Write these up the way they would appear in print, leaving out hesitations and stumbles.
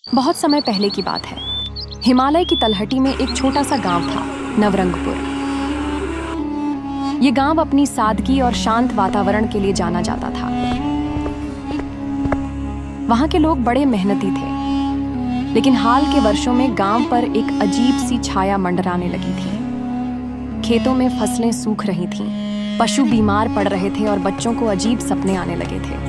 बहुत समय पहले की बात है। हिमालय की तलहटी में एक छोटा सा गांव था, नवरंगपुर। ये गांव अपनी सादगी और शांत वातावरण के लिए जाना जाता था। वहां के लोग बड़े मेहनती थे, लेकिन हाल के वर्षों में गांव पर एक अजीब सी छाया मंडराने लगी थी। खेतों में फसलें सूख रही थीं, पशु बीमार पड़ रहे थे और बच्चों को अजीब सपने आने लगे थे।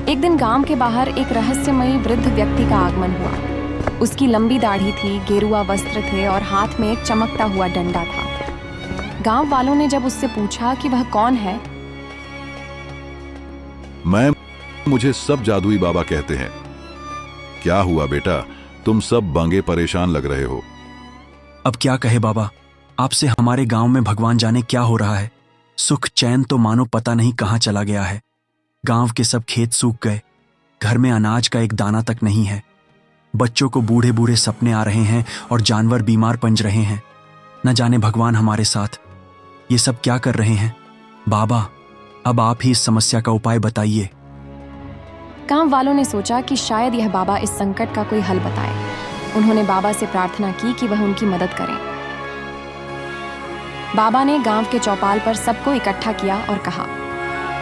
एक दिन गांव के बाहर एक रहस्यमयी वृद्ध व्यक्ति का आगमन हुआ। उसकी लंबी दाढ़ी थी, गेरुआ वस्त्र थे और हाथ में एक चमकता हुआ डंडा था। गांव वालों ने जब उससे पूछा कि वह कौन है, मुझे सब जादुई बाबा कहते हैं। क्या हुआ बेटा, तुम सब बांगे परेशान लग रहे हो। अब क्या कहे बाबा, आपसे हमारे गांव में भगवान जाने क्या हो रहा है। सुख चैन तो मानो पता नहीं कहां चला गया है। गांव के सब खेत सूख गए, घर में अनाज का एक दाना तक नहीं है। बच्चों को बूढ़े बूढ़े सपने आ रहे हैं और जानवर बीमार पंज रहे हैं। न जाने भगवान हमारे साथ ये सब क्या कर रहे हैं। बाबा, अब आप ही इस समस्या का उपाय बताइए। गांव वालों ने सोचा कि शायद यह बाबा इस संकट का कोई हल बताए। उन्होंने बाबा से प्रार्थना की कि वह उनकी मदद करें। बाबा ने गांव के चौपाल पर सबको इकट्ठा किया और कहा,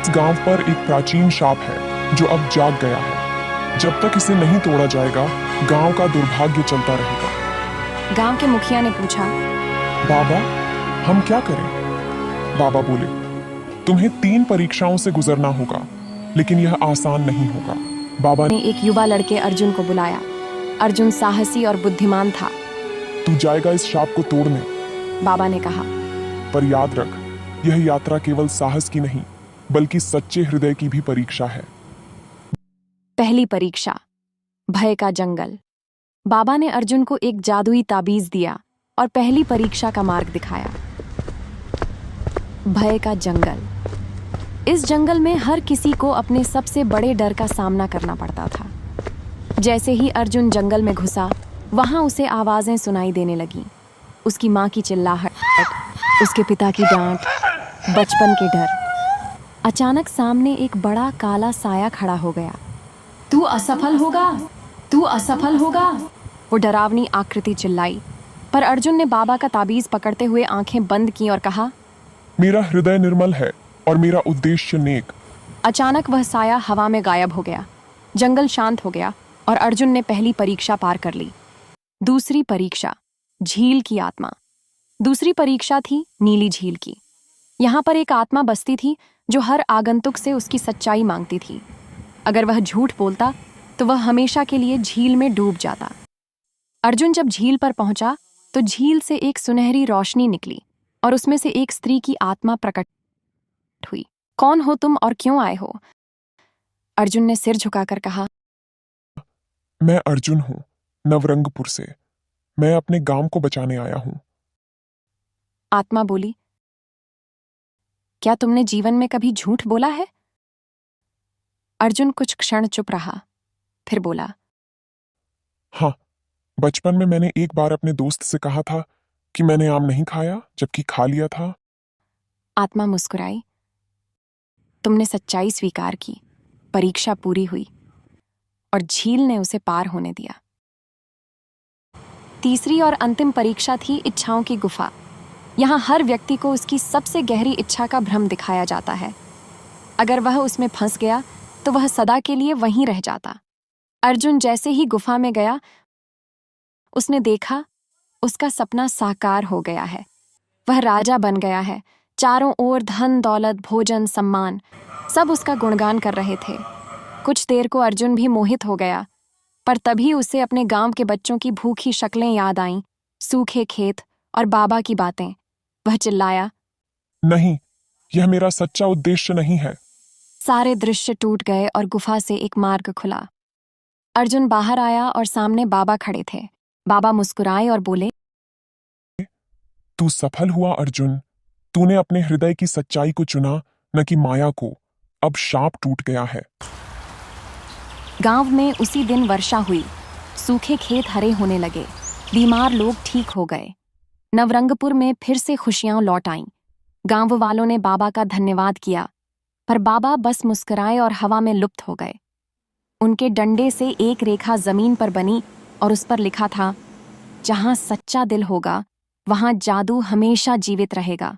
इस गांव पर एक प्राचीन शाप है जो अब जाग गया है। जब तक इसे नहीं तोड़ा जाएगा, गांव का दुर्भाग्य चलता रहेगा। गांव के मुखिया ने पूछा, बाबा, हम क्या करें? बाबा बोले, तुम्हें 3 परीक्षाओं से गुजरना होगा, लेकिन यह आसान नहीं होगा। बाबा ने एक युवा लड़के अर्जुन को बुलाया। अर्जुन साहसी और बुद्धिमान था। तू जाएगा इस शाप को तोड़ने, बाबा ने कहा, पर याद रख, यह यात्रा केवल साहस की नहीं, बल्कि सच्चे हृदय की भी परीक्षा है। पहली परीक्षा, भय का जंगल। बाबा ने अर्जुन को एक जादुई ताबीज दिया और पहली परीक्षा का मार्ग दिखाया। भय का जंगल। इस जंगल में हर किसी को अपने सबसे बड़े डर का सामना करना पड़ता था। जैसे ही अर्जुन जंगल में घुसा, वहां उसे आवाजें सुनाई देने लगीं। उसकी माँ की चिल्लाहट, उसके पिता की डांट, बचपन के डर। अचानक सामने एक बड़ा काला साया खड़ा हो गया। तू असफल होगा, तू असफल होगा, वो डरावनी आकृति चिल्लाई। पर अर्जुन ने बाबा का ताबीज पकड़ते हुए आंखें बंद की और कहा, मेरा हृदय निर्मल है और मेरा उद्देश्य नेक। अचानक वह साया हवा में गायब हो गया। जंगल शांत हो गया और अर्जुन ने पहली परीक्षा पार कर ली। दूसरी परीक्षा, झील की आत्मा। दूसरी परीक्षा थी नीली झील की। यहाँ पर एक आत्मा बसती थी जो हर आगंतुक से उसकी सच्चाई मांगती थी। अगर वह झूठ बोलता तो वह हमेशा के लिए झील में डूब जाता। अर्जुन जब झील पर पहुंचा तो झील से एक सुनहरी रोशनी निकली और उसमें से एक स्त्री की आत्मा प्रकट हुई। कौन हो तुम और क्यों आए हो? अर्जुन ने सिर झुकाकर कहा, मैं अर्जुन हूँ, नवरंगपुर से। मैं अपने गांव को बचाने आया हूँ। आत्मा बोली, क्या तुमने जीवन में कभी झूठ बोला है? अर्जुन कुछ क्षण चुप रहा, फिर बोला, हाँ, बचपन में मैंने एक बार अपने दोस्त से कहा था कि मैंने आम नहीं खाया, जबकि खा लिया था। आत्मा मुस्कुराई, तुमने सच्चाई स्वीकार की। परीक्षा पूरी हुई और झील ने उसे पार होने दिया। तीसरी और अंतिम परीक्षा थी इच्छाओं की गुफा। यहाँ हर व्यक्ति को उसकी सबसे गहरी इच्छा का भ्रम दिखाया जाता है। अगर वह उसमें फंस गया तो वह सदा के लिए वहीं रह जाता। अर्जुन जैसे ही गुफा में गया, उसने देखा उसका सपना साकार हो गया है। वह राजा बन गया है। चारों ओर धन दौलत, भोजन, सम्मान, सब उसका गुणगान कर रहे थे। कुछ देर को अर्जुन भी मोहित हो गया, पर तभी उसे अपने गांव के बच्चों की भूखी शक्लें याद आईं, सूखे खेत और बाबा की बातें। वह चिल्लाया, नहीं, यह मेरा सच्चा उद्देश्य नहीं है। सारे दृश्य टूट गए और गुफा से एक मार्ग खुला। अर्जुन बाहर आया और सामने बाबा खड़े थे। बाबा मुस्कुराए और बोले, तू सफल हुआ अर्जुन। तूने अपने हृदय की सच्चाई को चुना, न कि माया को। अब शाप टूट गया है। गांव में उसी दिन वर्षा हुई। सूखे खेत हरे होने लगे। बीमार लोग ठीक हो गए। नवरंगपुर में फिर से खुशियां लौट आईं। गांव वालों ने बाबा का धन्यवाद किया, पर बाबा बस मुस्कुराए और हवा में लुप्त हो गए। उनके डंडे से एक रेखा जमीन पर बनी और उस पर लिखा था, जहां सच्चा दिल होगा वहां जादू हमेशा जीवित रहेगा।